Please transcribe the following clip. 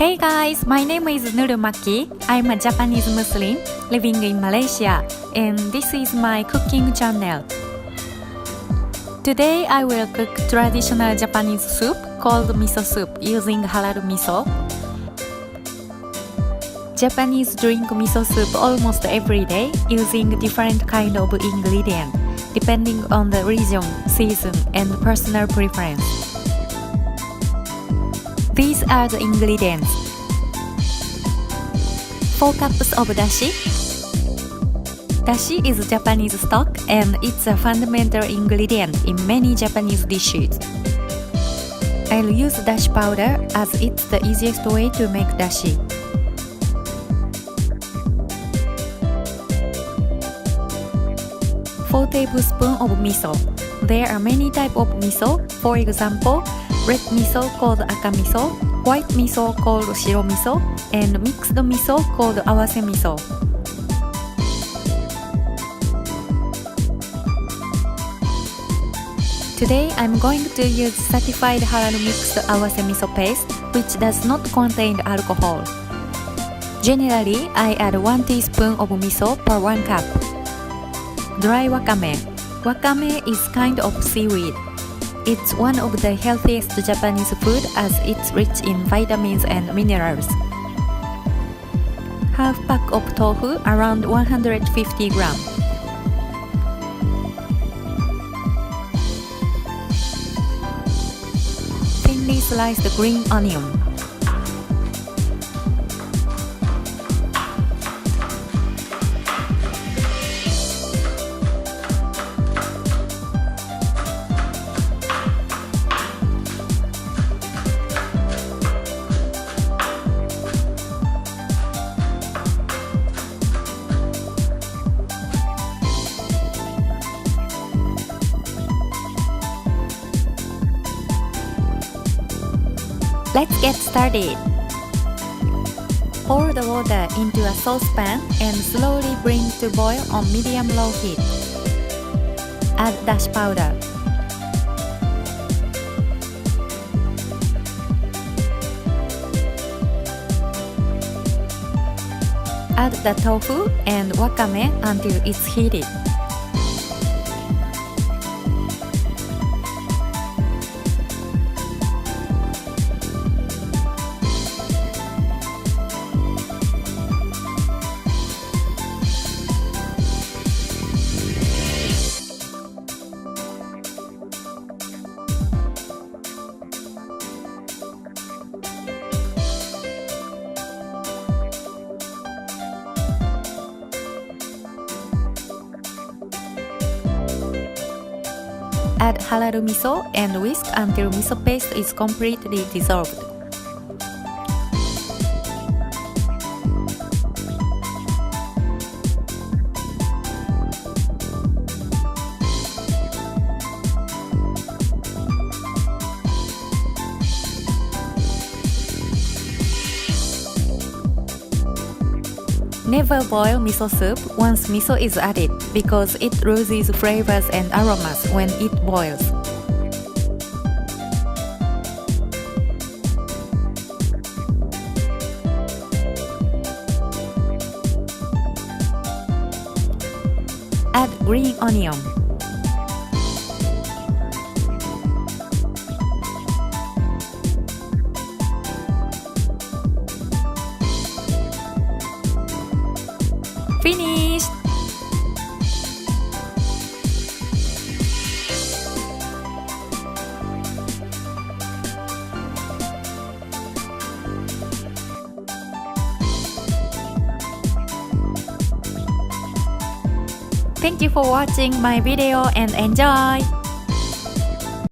Hey guys, my name is Nur Maki. I'm a Japanese Muslim living in Malaysia, and this is my cooking channel. Today I will cook traditional Japanese soup called miso soup using halal miso. Japanese drink miso soup almost every day using different kind of ingredients depending on the region, season, and personal preference. These are the ingredients. 4 cups of dashi. Dashi is Japanese stock and it's a fundamental ingredient in many Japanese dishes. I'll use dashi powder as it's the easiest way to make dashi. 4 tablespoons of miso. There are many types of miso. For example, red miso called WAKAME, white miso called shiro miso, and mixed miso called awase miso. Today I'm going to use certified halal mixed awase miso paste, which does not contain alcohol. Generally, I add 1 teaspoon of miso per 1 cup. Dry wakame. Wakame is kind of seaweed. It's one of the healthiest Japanese food as it's rich in vitamins and minerals. Half pack of tofu, around 150 grams. Thinly sliced green onion. Let's get started. Pour the water into a saucepan and slowly bring to boil on medium-low heat. Add dashi powder. Add the tofu and wakame until it's heated. Add halal miso and whisk until miso paste is completely dissolved. Never boil miso soup once miso is added because it loses flavors and aromas when it boils. Add green onion. Finished! Thank you for watching my video and enjoy!